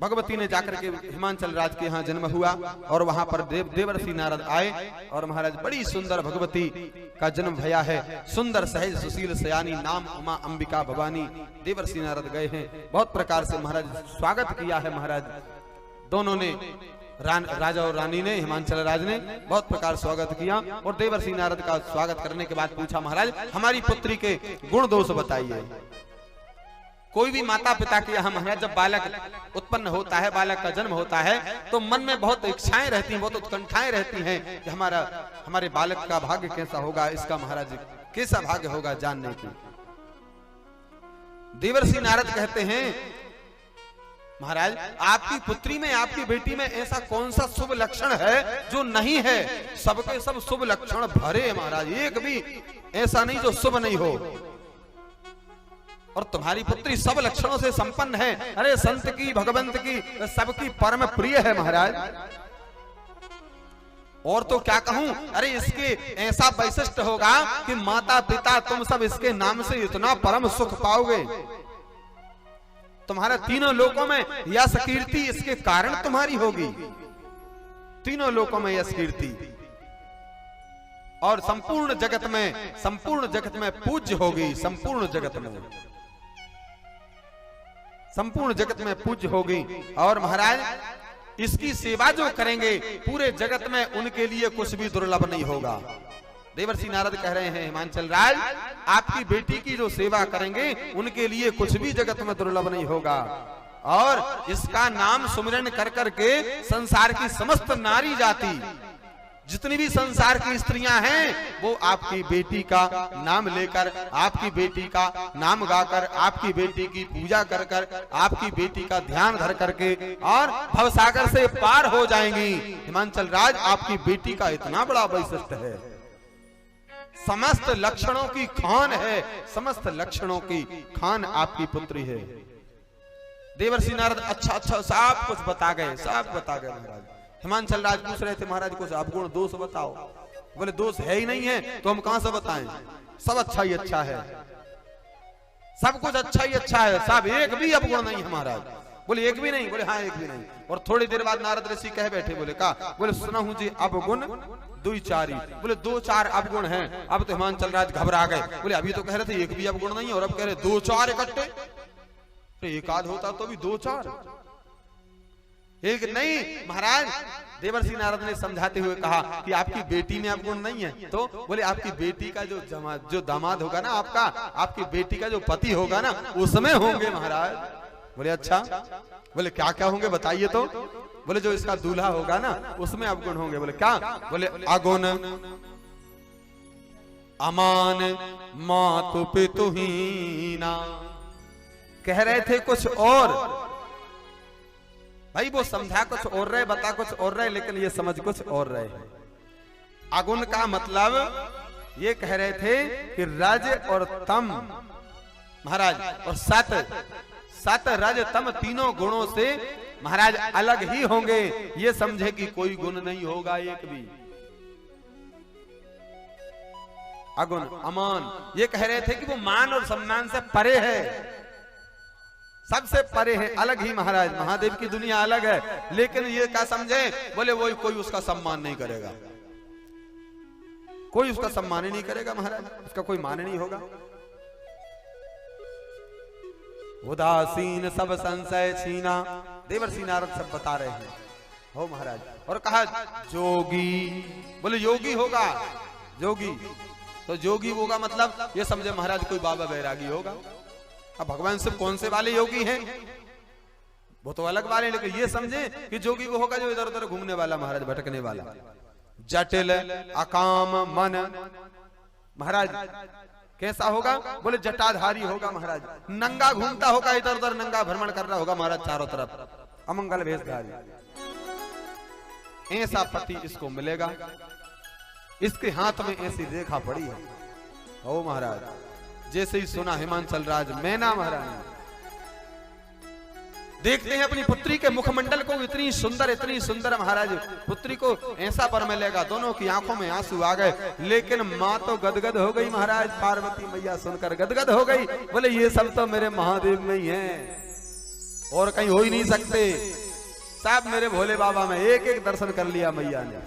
भगवती ने जाकर के हिमांचल राज के यहाँ जन्म हुआ और वहां पर देवर्षि नारद आए और महाराज बड़ी सुंदर भगवती का जन्म भया है। सुंदर सहज सुशील सयानी नाम उमा अंबिका भवानी देवर्षि नारद गए हैं। बहुत प्रकार से महाराज स्वागत किया है। महाराज दोनों ने राजा और रानी ने हिमांचल राज ने बहुत प्रकार स्वागत किया और देवर्षि नारद का स्वागत करने के बाद पूछा महाराज हमारी पुत्री के गुण दोष बताइए। कोई भी माता पिता के यहाँ महाराज जब बालक उत्पन्न होता है, बालक का जन्म होता है तो मन में बहुत इच्छाएं रहती हैं, बहुत उत्कंठाएं रहती हैं कि हमारे बालक का भाग्य कैसा होगा, इसका महाराज कैसा भाग्य होगा जानने की। देवर्षि नारद कहते हैं महाराज आपकी पुत्री में, आपकी बेटी में ऐसा कौन सा शुभ लक्षण है जो नहीं है? सबके सब शुभ लक्षण भरे महाराज, एक भी ऐसा नहीं जो शुभ नहीं हो। और तुम्हारी पुत्री सब लक्षणों से संपन्न है। अरे संत की, भगवंत की, सबकी परम प्रिय है महाराज। और तो क्या कहूं, अरे इसके ऐसा वैशिष्ट होगा कि माता पिता तुम सब इसके नाम से इतना परम सुख पाओगे। तुम्हारा तीनों लोकों में यश कीर्ति इसके कारण तुम्हारी होगी, तीनों लोकों में यश कीर्ति, और संपूर्ण जगत में पूज्य होगी। संपूर्ण जगत में पूज्य होगी। और महाराज इसकी सेवा जो करेंगे पूरे जगत में उनके लिए कुछ भी दुर्लभ नहीं होगा। देवर्षि नारद कह रहे हैं हिमांचल राज आपकी बेटी की जो सेवा करेंगे उनके लिए कुछ भी जगत में दुर्लभ नहीं होगा। और इसका नाम सुमिरन कर करके संसार की समस्त नारी जाति, जितनी भी संसार की स्त्रियां हैं वो आपकी बेटी का नाम लेकर, आपकी बेटी का नाम गाकर, आपकी बेटी की पूजा कर कर, आपकी बेटी का ध्यान धर करके और भवसागर से पार हो जाएंगी। हिमांचल राज आपकी बेटी का इतना बड़ा वैशिष्ट है, समस्त लक्षणों की खान है, समस्त लक्षणों की खान आपकी पुत्री है। देवर्षि नारद अच्छा सब कुछ बता गए, सब बता गए। महाराज हिमांचल राज पूछ रहे थे महाराज कुछ अवगुण दोष बताओ। बोले दोष है ही नहीं है तो हम कहां से बताएं, सब अच्छा ही अच्छा है, सब कुछ अच्छा ही अच्छा है, सब एक भी अवगुण नहीं है महाराज। बोले एक भी नहीं? बोले हाँ एक भी नहीं। और थोड़ी देर बाद नारद ऋषि कह बैठे, बोले का? बोले सुना हूं जी अवगुण दुई चारी। बोले 2-4 अवगुण हैं। अब तो हिमांचल राज घबरा गए। बोले अभी तो कह रहे थे एक भी अवगुण नहीं है और अब कह रहे 2-4 इकट्ठे। तो एक आध होता तो भी 2-4, एक नहीं। महाराज देवर्षि नारद ने समझाते हुए कहा कि आपकी बेटी में अवगुण नहीं है। तो बोले आपकी बेटी का जो दामाद होगा ना, आपकी बेटी का जो पति होगा ना उसमें होंगे महाराज। बोले अच्छा, बोले क्या क्या होंगे बताइए तो? बोले जो इसका दूल्हा होगा ना उसमें अवगुण होंगे। बोले क्या? बोले अगुण, अमान, मातु पितुहीना। कह रहे थे कुछ और भाई, वो समझा कुछ और रहे, बता कुछ और रहे, लेकिन ये समझ कुछ और रहे। अगुण का मतलब ये कह रहे थे कि रज और तम महाराज और सत रज तम तीनों गुणों से महाराज अलग ही होंगे। ये समझे कि कोई गुण नहीं होगा एक भी। अगुण, अमान, ये कह रहे थे कि वो मान और सम्मान से परे है, सबसे परे है, अलग ही महाराज। महादेव की दुनिया अलग है, लेकिन ये क्या समझे? बोले वो कोई उसका सम्मान नहीं करेगा, कोई उसका सम्मान ही नहीं करेगा महाराज, उसका कोई मान नहीं होगा। उदासीन सब संशय छीना, देवर्षि नारद सब बता रहे हैं हो महाराज। और कहा जोगी, बोले योगी होगा, जोगी तो योगी होगा मतलब ये समझे महाराज कोई बाबा बैरागी होगा। अब भगवान शिव कौन से वाले योगी हैं? वो तो अलग वाले, लेकिन ये समझे कि जोगी वो होगा जो इधर उधर घूमने वाला महाराज, भटकने वाला। जटिल अकाम मन महाराज कैसा होगा? बोले जटाधारी होगा महाराज, नंगा घूमता होगा, इधर उधर नंगा भ्रमण कर रहा होगा महाराज चारों तरफ, अमंगल वेशधारी। ऐसा पति इसको मिलेगा। इसके हाथ में ऐसी रेखा पड़ी है ओ महाराज। जैसे ही सुना हिमांचल राज मैना महारानी देखते हैं अपनी पुत्री के मुखमंडल को, इतनी सुंदर महाराज पुत्री को ऐसा पर मिलेगा। दोनों की आंखों में आंसू आ गए, लेकिन माँ तो गदगद हो गई महाराज। पार्वती मैया सुनकर गदगद हो गई, बोले ये सब तो मेरे महादेव में ही है, और कहीं हो ही नहीं सकते। सब मेरे भोले बाबा में एक एक दर्शन कर लिया मैया ने,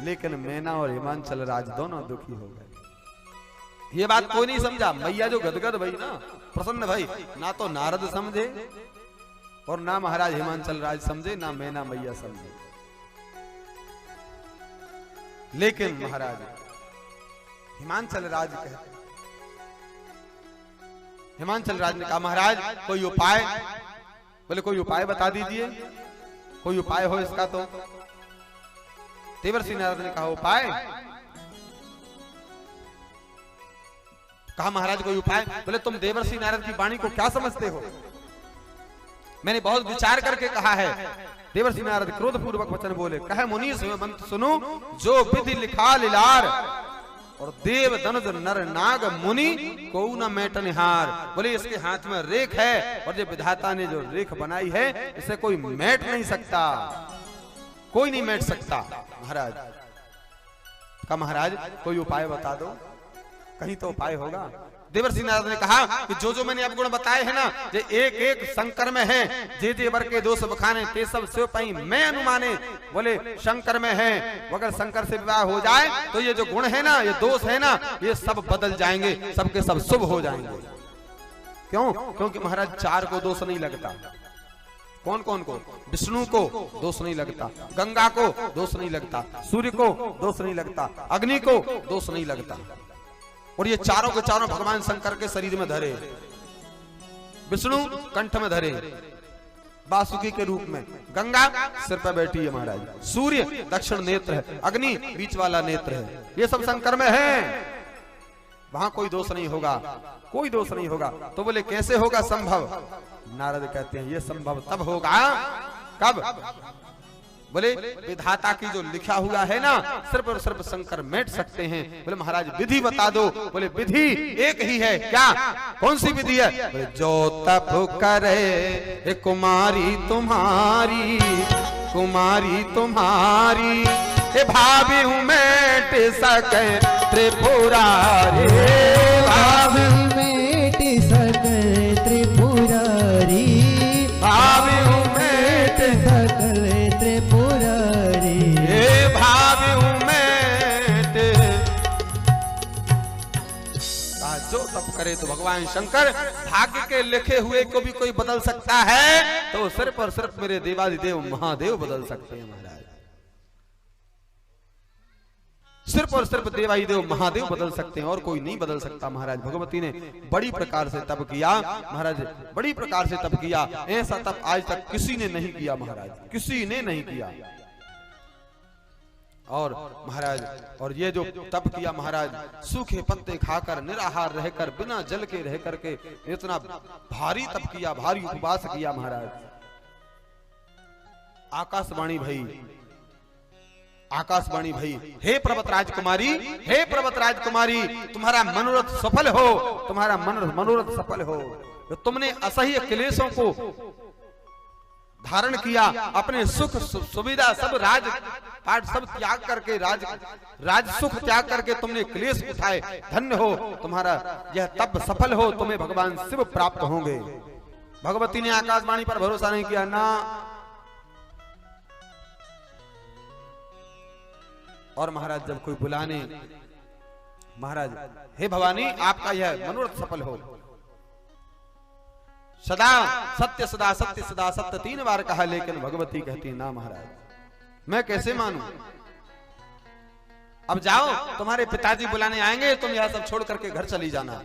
लेकिन मैना और हिमांचल राज दोनों दुखी हो गए। ये बात कोई नहीं समझा। मैया जो गदगद भई ना, प्रसन्न भई, ना तो नारद समझे और ना महाराज हिमांचल राज समझे, ना मैना मैया समझे। लेकिन महाराज हिमांचल राज कहते, हिमांचल राज ने कहा महाराज कोई उपाय, बोले कोई उपाय बता दीजिए, कोई उपाय हो इसका तो। देवर्षि नारद ने कहा उपाय? कहा महाराज कोई उपाय? बोले तुम देवर्षि नारद की वाणी को क्या समझते हो? मैंने बहुत विचार करके कहा है। देवर्षि नारद क्रोध पूर्वक वचन बोले, कहे मुनि सुनो, जो विधि लिखा लिलार और देव धनुष नर नाग मुनि को न मेटनिहार। बोले इसके हाथ में रेख है और जो विधाता ने जो रेख बनाई है इसे कोई मेट नहीं सकता, कोई नहीं मेट सकता। महाराज का महाराज कोई उपाय बता दो, कहीं तो उपाय होगा। देवर्षि नारद ने कहा कि जो जो मैंने अवगुण बताए हैं ना, जे एक एक शंकर में है, जे वर के दोष बखाने ते सब शिव पई मैं अनुमाने। बोले शंकर में है, अगर शंकर से विवाह हो जाए तो ये जो गुण है ना, ये दोष है ना, ये सब बदल जाएंगे, सबके सब शुभ हो जाएंगे। क्यों? क्योंकि महाराज चार को दोष नहीं लगता। कौन कौन को? विष्णु को दोष नहीं लगता, गंगा को दोष नहीं लगता, सूर्य को दोष नहीं लगता, अग्नि को दोष नहीं लगता। और ये चारों के चारों भगवान शंकर के शरीर में धरे। विष्णु कंठ में धरे वासुकी के रूप में, गंगा सिर पर बैठी है महाराज, सूर्य दक्षिण नेत्र है, अग्नि बीच वाला नेत्र है, ये सब शंकर में है। वहां कोई दोष नहीं होगा, कोई दोष नहीं होगा। तो बोले कैसे होगा संभव? नारद कहते हैं ये संभव तब होगा, कब? बोले विधाता की जो लिखा हुआ है ना, सिर्फ और सिर्फ शंकर मेट सकते हैं। बोले महाराज विधि बता दो। बोले विधि एक ही है। क्या? कौन सी विधि है? बोले जो तप करे कुमारी तुम्हारी, कुमारी तुम्हारी, हे भाभी हूँ मेट सके त्रिपुरारी, भाभी मेट सके त्रिपुरारी, भाभी हूँ मेट सकल त्रिपुरारी, हे भाभी हूँ मेट। जो तप करे तो भगवान शंकर, भाग्य के लिखे हुए को भी कोई बदल सकता है तो सिर्फ और सिर्फ मेरे देवादिदेव महादेव बदल सकते हैं महाराज। सिर्फ और सिर्फ देवादिदेव महादेव बदल सकते हैं और कोई नहीं बदल सकता महाराज। भगवती ने बड़ी प्रकार से तप किया महाराज, बड़ी प्रकार से तप किया। ऐसा तप आज तक किसी ने नहीं किया महाराज, किसी ने नहीं किया। और महाराज, और ये जो तप किया महाराज, सूखे पत्ते खाकर निराहार रहकर बिना जल के रह करके इतना भारी तप किया, भारी उपवास किया महाराज। आकाशवाणी भई, आकाशवाणी भई, हे पर्वत राजकुमारी, हे पर्वत राजकुमारी, तुम्हारा मनोरथ सफल हो, तुम्हारा मनोरथ सफल हो। तो तुमने असह्य क्लेशों को धारण किया, अपने सुख सुविधा सब राज पाठ सब त्याग करके, राज सुख त्याग करके तुमने क्लेश उठाए। धन्य हो, तुम्हारा यह तप सफल हो, तुम्हें भगवान शिव प्राप्त होंगे। भगवती ने आकाशवाणी पर भरोसा नहीं किया ना। और महाराज जब कोई बुलाने, महाराज हे भवानी आपका यह मनोरथ सफल हो, सदा सत्य सदा सत्य सदा सत्य 3 बार कहा, लेकिन भगवती कहती ना महाराज मैं कैसे मानूं। अब जाओ, तुम्हारे पिताजी बुलाने आएंगे, तुम यह सब छोड़ करके घर चली जाना।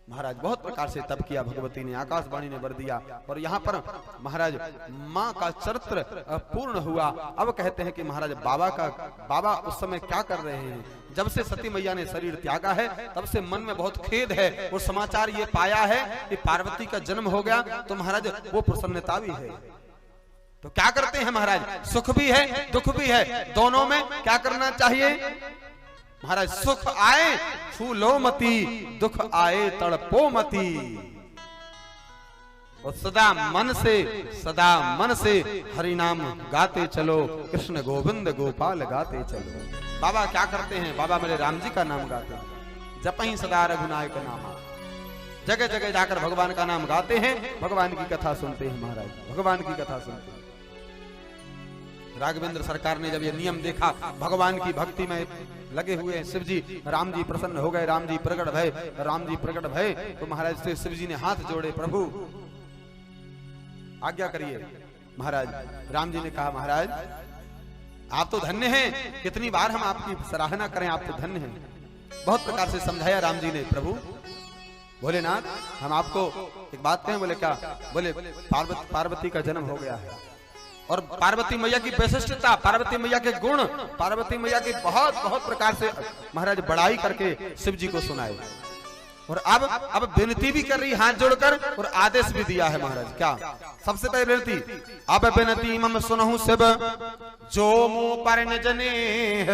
महाराज बहुत प्रकार से तप किया भगवती ने, आकाशवाणी ने वर दिया। और यहाँ पर महाराज माँ का चरित्र पूर्ण हुआ। अब कहते हैं कि महाराज बाबा उस समय क्या कर रहे हैं? जब से सती मैया ने शरीर त्यागा है तब से मन में बहुत खेद है, और समाचार ये पाया है कि पार्वती का जन्म हो गया, तो महाराज वो प्रसन्नता भी है। तो क्या करते हैं महाराज? सुख भी है दुख भी है, दोनों में क्या करना चाहिए महाराज? सुख आए फूलो मती, दुख आए तड़पो मती। और सदा मन से हरि नाम गाते चलो, कृष्ण गोविंद गोपाल गाते चलो। बाबा क्या करते हैं? बाबा मेरे राम जी का नाम गाते हैं, जपहि सदा रघुनायक नामा, जगह जगह जाकर भगवान का नाम गाते हैं, भगवान की कथा सुनते हैं महाराज, भगवान की कथा सुनते हैं। राघवेंद्र सरकार ने जब ये नियम देखा, भगवान की भक्ति में लगे हुए हैं शिव जी, राम जी प्रसन्न हो गए, राम जी प्रकट भय, राम जी प्रकट भय, तो महाराज से शिव जी ने हाथ जोड़े, प्रभु आज्ञा करिए। महाराज राम जी ने कहा, महाराज आप तो धन्य हैं, कितनी बार हम आपकी सराहना करें, आप तो धन्य हैं। बहुत प्रकार से समझाया राम जी ने, प्रभु भोलेनाथ हम आपको एक बात कहें। बोले क्या? बोले पार्वती का जन्म हो गया है और पार्वती मैया की विशिष्टता, पार्वती मैया के गुण, पार्वती मैया की बहुत बहुत प्रकार से महाराज बड़ाई करके शिव जी को सुनाए। और अब विनती भी कर रही हाथ जोड़कर, और आदेश भी दिया है महाराज। क्या? सबसे पहले विनती, अब विनती मम सुनहु शिव जो मुंह पर न जने।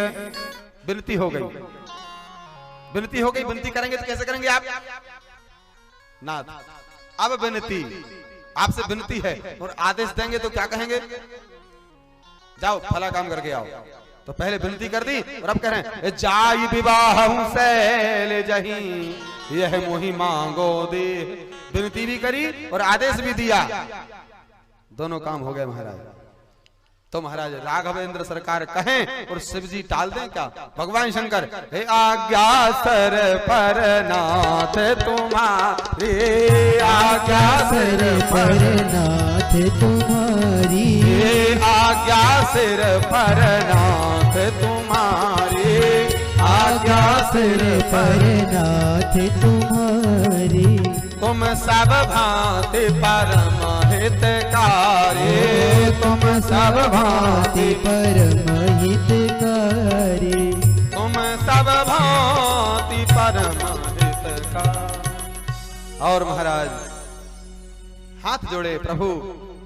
विनती हो गई, विनती हो गई। विनती करेंगे तो कैसे करेंगे आप नाथ? अब विनती, आपसे विनती है, और आदेश देंगे तो क्या कहेंगे? जाओ फला काम करके आओ। तो पहले विनती कर दी, और अब कह रहे हैं जाई विवाह शैल जही यह मोहि मांगो दे। विनती भी करी और आदेश भी दिया, दोनों काम हो गए महाराज। तो महाराज राघवेंद्र सरकार कहें और शिव जी टाल दें क्या? भगवान शंकर, हे आज्ञा सर पर नाथ तुम्हारी, आज्ञा सर पर नाथ तुम्हारी, आज्ञा सिर पर नाथ तुम्हारी, आज्ञा सर पर नाथ तुम्हारी। तुम सब भांति परम हितकारी, तुम सब भांति परम हितकारी, तुम सब भांति परम हितकारी। और महाराज हाथ जोड़े, प्रभु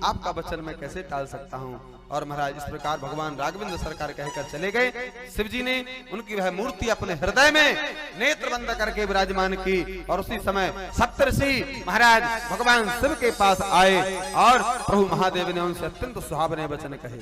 आपका वचन मैं कैसे टाल सकता हूँ। और महाराज इस प्रकार भगवान राघवेंद्र सरकार कहकर चले गए। शिव जी ने उनकी वह मूर्ति अपने हृदय में नेत्र बंद करके विराजमान की, और उसी समय सप्तऋषि महाराज भगवान शिव के पास आए, और प्रभु महादेव ने उनसे अत्यंत सुहावने वचन कहे।